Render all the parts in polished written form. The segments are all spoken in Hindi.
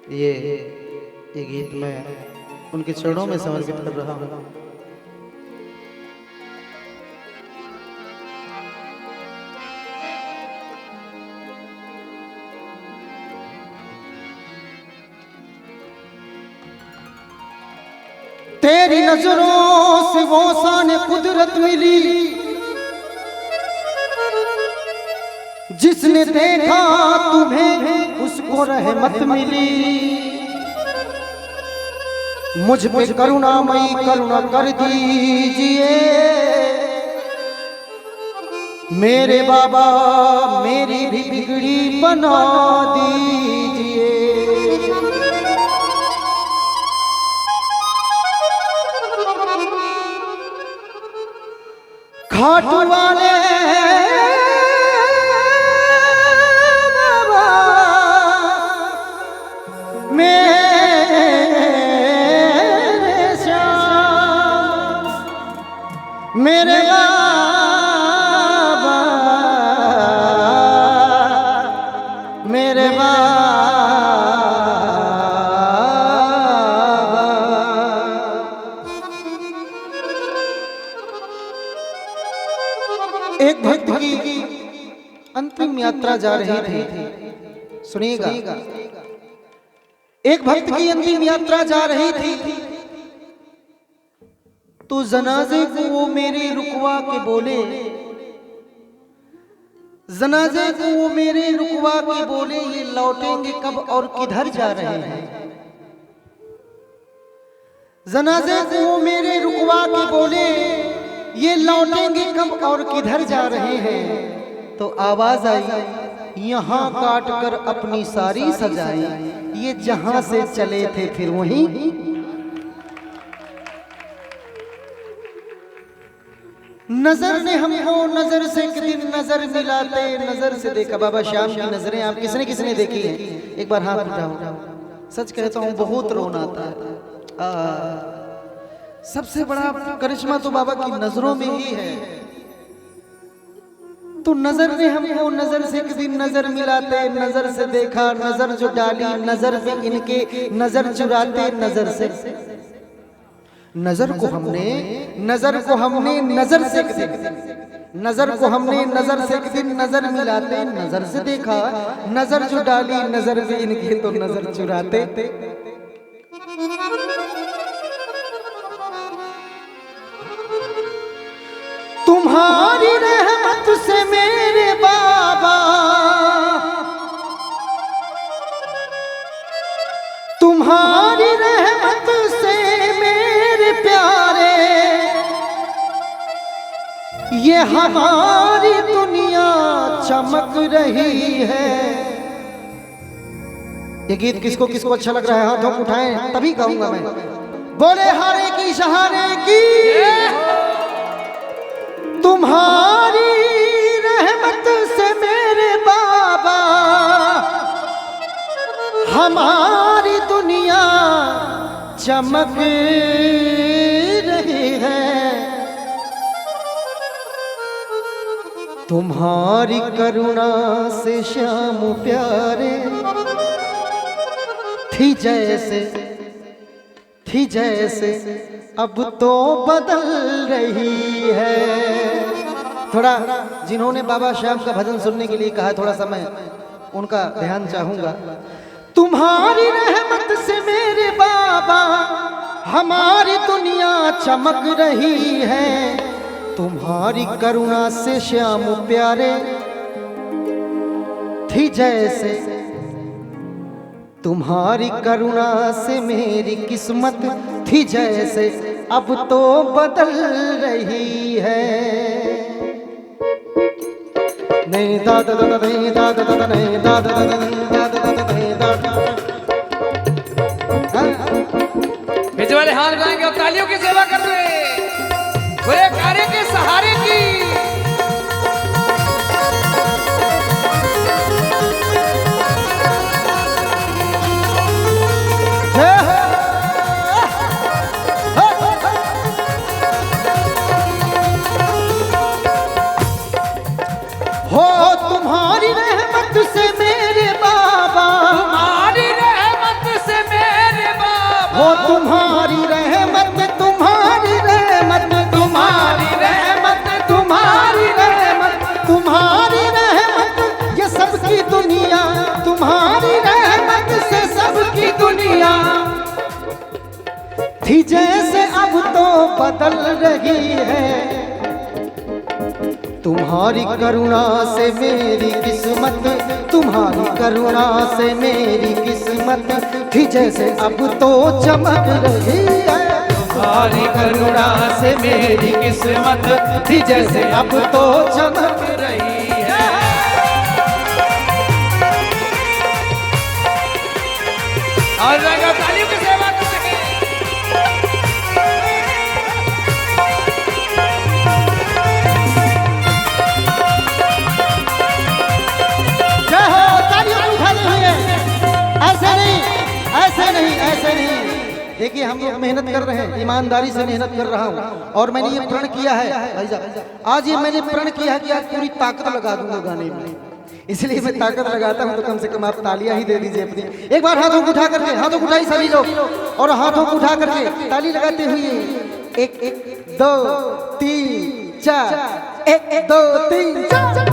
ये गीत मैं उनके चरणों में समर्पित कर रहा हूँ। तेरी नजरों से वो शान कुदरत मिली, जिसने देखा तुम्हें उसको रहमत मिली। मुझ पे करुणामयी करुणा कर दीजिए मेरे बाबा, मेरी भी बिगड़ी बना दीजिए। खाटू वाले बाबा मेरे श्याम, मेरे बाबा, मेरे एक भक्त की अंतिम यात्रा जा रही थी। सुनिएगा, एक भक्त की अंतिम यात्रा जा रही थी तो जनाजे को वो मेरे रुकवा के बोले, जनाजे को वो मेरे रुकवा के बोले, ये लौटेंगे कब और किधर जा रहे हैं। जनाजे को वो मेरे रुकवा के बोले, ये लौटेंगे कब और किधर जा रहे हैं। तो आवाज आई, यहाँ काट कर अपनी सारी सजाई, ये जहां से चले थे फिर वहीं। नजर ने हमको नजर से एक दिन नजर मिलाते, नजर से देखा। बाबा श्याम की नजरें आप किसने किसने देखी है? एक बार हाथ उठाओ। सच कहता हूँ बहुत रोना आता है। सबसे बड़ा करिश्मा तो बाबा की नजरों में ही है। तो नजर ने हमको नजर से एक दिन नजर मिलाते, नजर से देखा, नजर जो डाली, नजर से इनके नजर चुराते, नजर से नजर को हमने नजर से एक दिन, नजर को हमने नजर से एक दिन नजर मिलाते, नजर से देखा, नजर जो डाली, नजर से इनके तो नजर चुराते। तुम्हारी रहमत से मेरे बाबा, तुम्हारी रहमत से मेरे प्यारे, ये हमारी दुनिया चमक रही है। ये गीत किसको किसको अच्छा लग रहा है? हाथों को उठाएं तभी गाऊंगा मैं। बोले हारे की सहारे की, तुम्हारी रहमत से मेरे बाबा, हमारी दुनिया चमक रही है। तुम्हारी करुणा से श्याम प्यारे, थी जैसे अब तो बदल रही है। थोड़ा जिन्होंने बाबा श्याम का भजन सुनने के लिए कहा, थोड़ा समय उनका ध्यान चाहूंगा। तुम्हारी रहमत से मेरे बाबा, हमारी दुनिया चमक रही है। तुम्हारी करुणा से श्याम प्यारे, थी जैसे, तुम्हारी करुणा से मेरी किस्मत थी जैसे अब तो बदल रही है। नहीं दादा दादा नहीं दादा दादा नहीं दादा दादा नहीं दादा दादा नहीं दादा। पीछे वाले हाथ उठाएंगे और तालियों की सेवा करते हुए बुरे कार्य के सहारे की। हो तुम्हारी रहमत से मेरे बाबा, तुम्हारी रहमत हो तुम्हारी रहमत, तुम्हारी रहमत, तुम्हारी रहमत, तुम्हारी रहमत, तुम्हारी रहमत ये सबकी दुनिया, तुम्हारी रहमत से सबकी दुनिया थी जैसे अब तो बदल रही है। तुम्हारी करुणा से मेरी किस्मत, तुम्हारी करुणा से मेरी किस्मत थी जैसे अब तो चमक रही है। तुम्हारी करुणा से मेरी किस्मत थी जैसे अब तो चमक रही है। और लगा तालियों की सेवा कर सके। ऐसे नहीं। देखिए हम लोग मेहनत कर रहे हैं, ईमानदारी से मेहनत कर रहा हूँ और मैंने ये प्रण किया है भाई साहब, आज ये मैंने प्रण किया है कि आज पूरी ताकत लगा दूंगा गाने में, इसलिए मैं ताकत लगाता हूँ। तो कम से कम आप तालियां ही दे दीजिए अपनी। एक बार हाथों को उठा करके, हाथों को उठाई सभी लोग और हाथों को उठा करके ताली लगाते हुए 1 2 3 4, 1 2 3 4।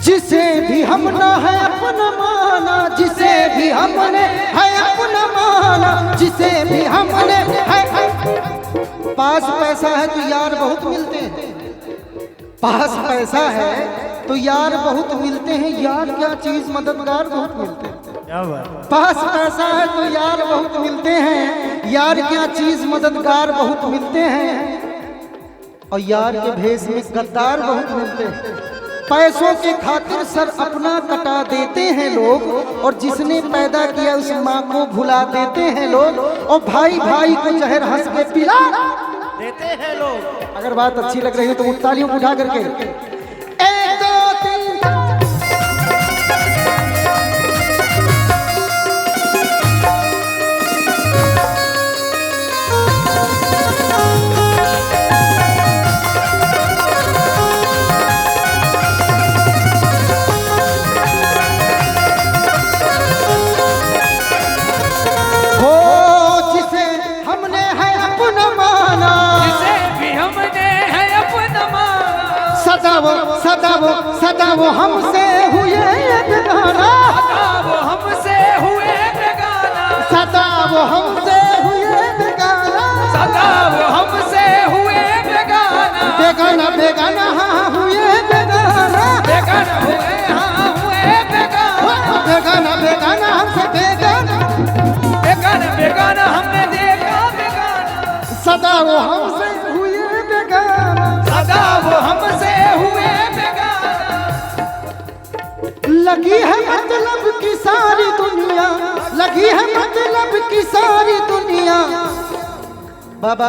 जिसे भी हमने है अपना माना, जिसे भी हमने है अपना माना, जिसे भी हमने है। पास पैसा है तो यार बहुत मिलते हैं, पास पैसा है तो यार बहुत मिलते हैं, यार क्या चीज मददगार बहुत मिलते हैं। क्या बात। पास पैसा है तो यार बहुत मिलते हैं, यार क्या चीज मददगार बहुत मिलते हैं, और यार के भेष में गद्दार बहुत मिलते हैं। पैसों के खातिर सर अपना कटा देते हैं लोग, और जिसने पैदा किया उस माँ को भुला देते हैं लोग, और भाई भाई को जहर हंस के पिला देते हैं लोग। अगर बात अच्छी लग रही हो तो तालियों को उठा करके 1 2 3 सदा वो हमसे हुए बेगाना, वो हमसे हुए बेगाना, सदा वो हमसे हुए बेगाना, सदा वो हमसे हुए बेगाना, बेगाना बेगाना हाँ हुए बेगाना, बेगाना हुए हाँ हुए बेगाना, बेगाना बेगाना हमसे बेगाना, बेगाना बेगाना हमने देखा बेगाना, सदा वो हमसे हुए बेगाना, सदा वो हमसे हुए बेगाना। लगी है मतलब की सारी दुनिया, लगी है मतलब की सारी दुनिया, बाबा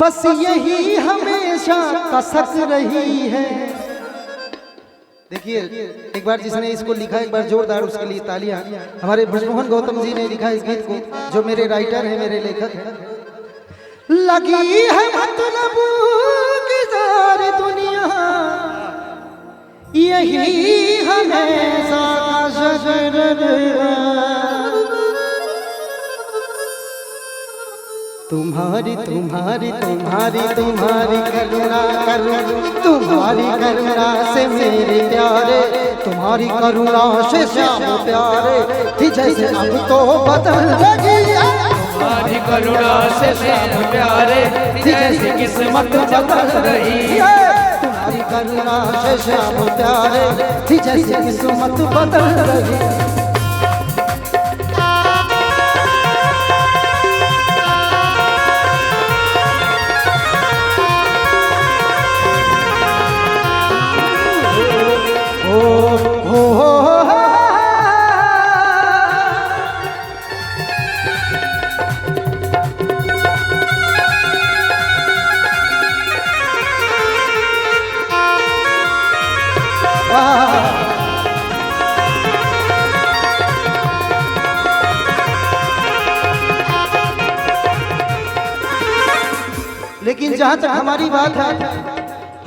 बस यही हमेशा कसक रही है। देखिए एक बार जिसने इसको लिखा, एक बार जोरदार उसके लिए तालियां। हमारे ब्रजमोहन गौतम जी ने लिखा इस गीत को, जो मेरे राइटर हैं, मेरे लेखक हैं। लगी है मतलब की सारी दुनिया, यही हमेशा तुम्हारी तुम्हारी तुम्हारी तुम्हारी करुणा तुम्हारी करुणा से मेरे प्यारे, तुम्हारी करुणा से श्याम प्यारे थी जैसे अब तो बदल रही है। तुम्हारी करुणा से श्याम प्यारे थी जैसे किस्मत बदल रही है। तुम्हारी करुणा से श्याम प्यारे थी जैसे किस्मत बदल रही है। लेकिन जहां तक हमारी बात है,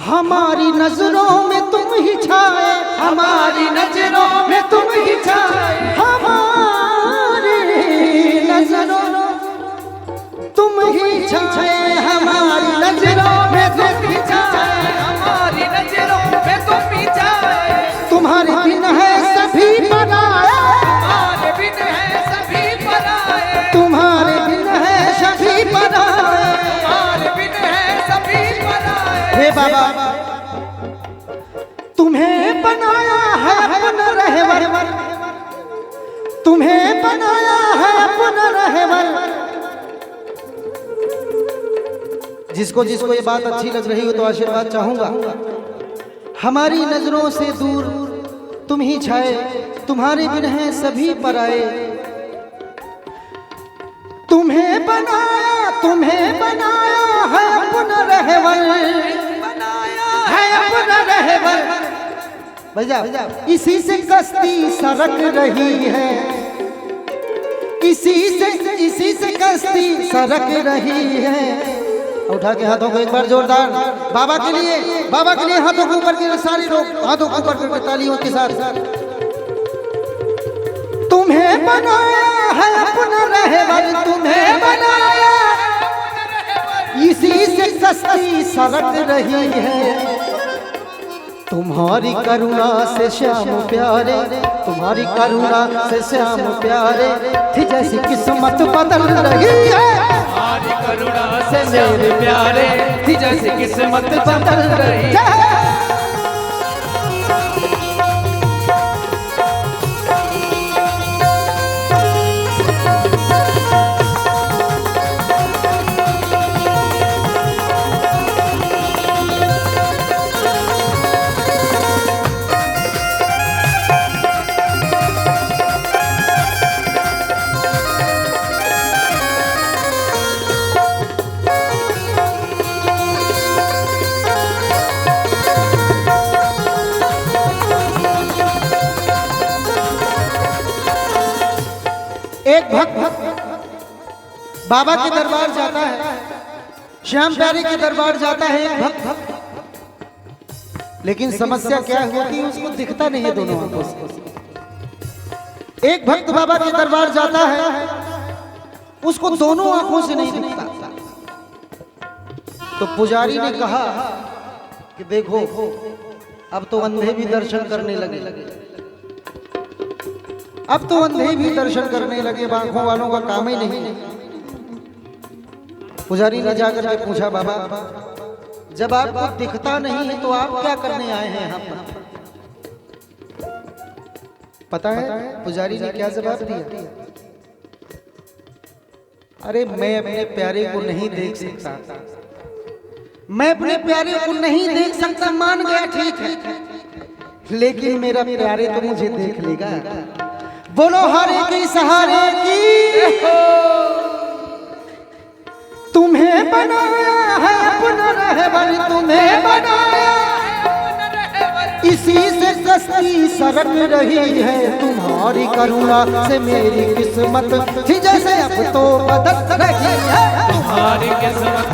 हमारी नजरों में तुम ही छाए, हमारी नजरों में तुम ही छाए, हमारी नजरों तुम ही छाए, हमारी नजरों में तुम ही छाए, हमारी नजरों में तुम ही छाए। तुम्हारे बिन है सभी पराए, तुम्हारे बिन है सभी पराए, तुम्हारे बिन है सभी पराए, तुम्हारे बिन है सभी पराए। हे बाबा तुम्हें बनाया है अपना रहबर, तुम्हें बनाया है अपना रहबर। जिसको जिसको ये बात अच्छी लग रही हो तो आशीर्वाद चाहूंगा। हमारी नजरों से दूर तुम ही छाए, तुम्हारे बिन हैं सभी पराए। तुम्हें बनाया है अपना रहबर, है अपना रहबर। भैया इसी से कश्ती सरक रही है, इसी से कश्ती सरक रही है। उठा के हाथों को एक बार जोरदार बाबा के लिए हाथों को ऊपर के सारे लोग हाथों को ऊपर करके तालियों के साथ। तुम्हें बनाया है अपना रहबर, तुम्हें बनाया इसी से कश्ती सरक रही है। तुम्हारी करुणा से श्याम प्यारे, तुम्हारी करुणा से श्याम प्यारे, थी जैसी किस्मत बदल रही है। तुम्हारी करुणा से मेरे प्यारे, थी जैसी किस्मत बदल रही है। एक भक्त बाबा के दरबार जाता है, श्याम प्यारे के दरबार जाता है एक भक्त, लेकिन समस्या क्या होती है उसको दिखता नहीं है दोनों आंखों से। एक भक्त बाबा के दरबार जाता है, उसको दोनों आंखों से नहीं दिखता। तो पुजारी ने कहा कि देखो अब तो अंधे भी दर्शन करने लगे, अब तो अंधे भी दर्शन करने लगे, आंखों वालों का काम ही नहीं। पुजारी ने जाकर के पूछा, बाबा जब आपको दिखता नहीं है तो आप क्या करने आए हैं यहाँ पर? पता है पुजारी ने क्या जवाब दिया? अरे मैं अपने प्यारे को नहीं देख सकता, मैं अपने प्यारे को नहीं देख सकता, मान गया ठीक है, लेकिन मेरा प्यारे तो मुझे देख लेगा। बोलो हरे की सहारे की, तुम्हें बनाया है अपना रहबर, तुम्हें बनाया इसी से कश्ती सरक रही है। तुम्हारी करुणा से मेरी किस्मत थी जैसे अब तो बदल रही है। तुम्हारी किस्मत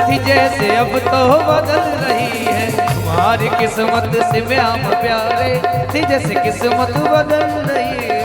थी जैसे अब तो बदल रही है। तुम्हारी किस्मत से श्याम प्यारे, थी जैसे किस्मत बदल रही है।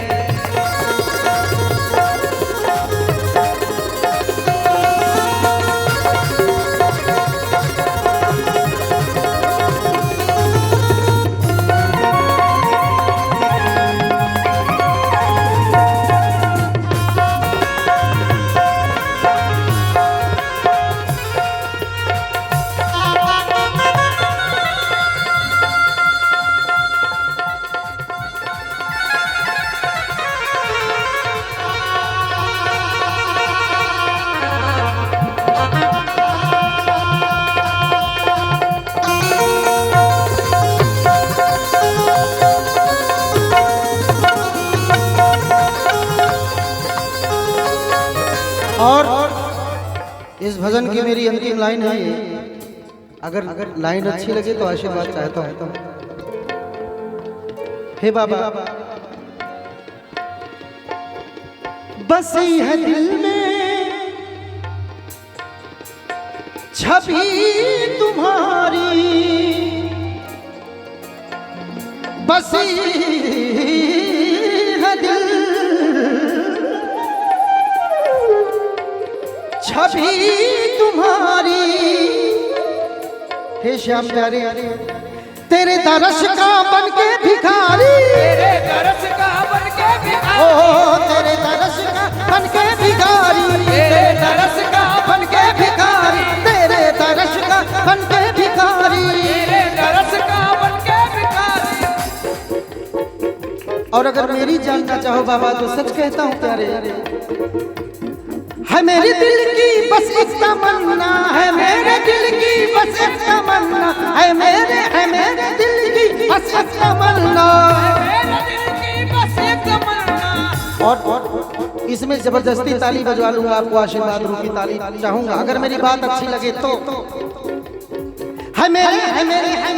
और इस भजन की मेरी अंतिम लाइन है ये, अगर लाइन अच्छी लगे तो आशीर्वाद चाहता हूं। हे बाबा बसी है दिल में छवि तुम्हारी बसी है दिल, छवि तुम्हारी। हे श्याम प्यारे, तेरे दरस का बन के भिखारी, तेरे दरस का बन के भिखारी, ओ तेरे दरस का बन के भिखारी, तेरे दरस का बन के भिखारी, तेरे दरस का बन के भिखारी, तेरे दरस का बन के भिखारी। और अगर मेरी जानना चाहो बाबा तो सच कहता हूँ प्यारे, है मेरे दिल की बस एक तमन्ना, है मेरे दिल की बस एक तमन्ना, है मेरे दिल की बस एक तमन्ना, मेरे दिल की बस एक तमन्ना। और इसमें जबरदस्ती ताली बजवा लूंगा, आपको आशीर्वाद रूपी ताली चाहूंगा अगर मेरी बात अच्छी लगे तो। है मेरे दिल में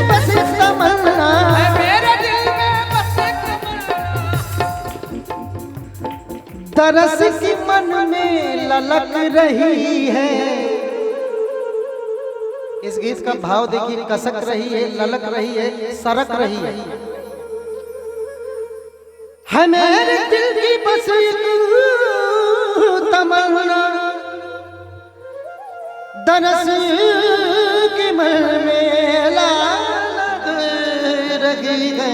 बस एक तमन्ना, है मेरे दिल में बस एक तमन्ना। तरस की मन में ललक रही है। इस गीत का भाव देखिए, कसक रही है, ललक रही है, सरक रही है। है मेरे दिल की बस एक तमन्ना, दरस की मन में ललक रही है।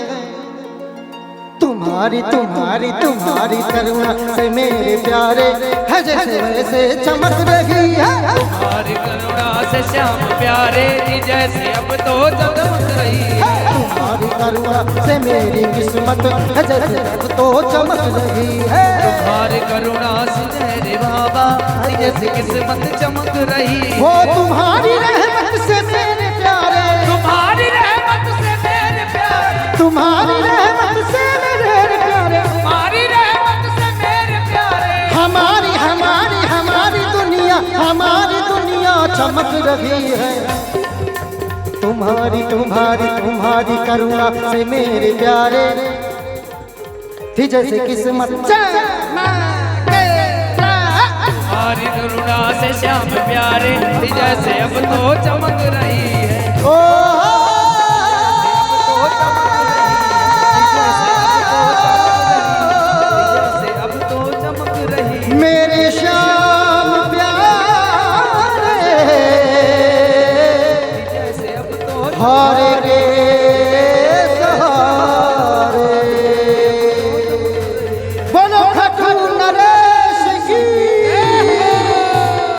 तुम्हारी तुम्हारी तुम्हारी करुणा से मेरे प्यारे है जैसे वैसे चमक रही है। तुम्हारी करुणा से श्याम प्यारे जी जैसे अब तो जगमग रही है। तुम्हारी करुणा से मेरी किस्मत है जैसे अब तो चमक रही है। तुम्हारी करुणा से मेरे बाबा जी जैसे किस्मत चमक रही है। वो तुम्हारी रहमत से मेरे प्यारे, तुम्हारी रहमत से मेरे प्यारे, तुम्हारी रहमत से मेरे प्यारे, तुम्हारी रहमत से मेरे प्यारे। हमारी हमारी हमारी दुनिया चमक रही है। तुम्हारी तुम्हारी तुम्हारी करुणा से मेरे प्यारे थी जैसे किस्मत तुम्हारी करुणा से श्याम प्यारे जी जैसे अब तो चमक रही है। ओ मेरे श्याम प्यारे, जैसे अब तो हर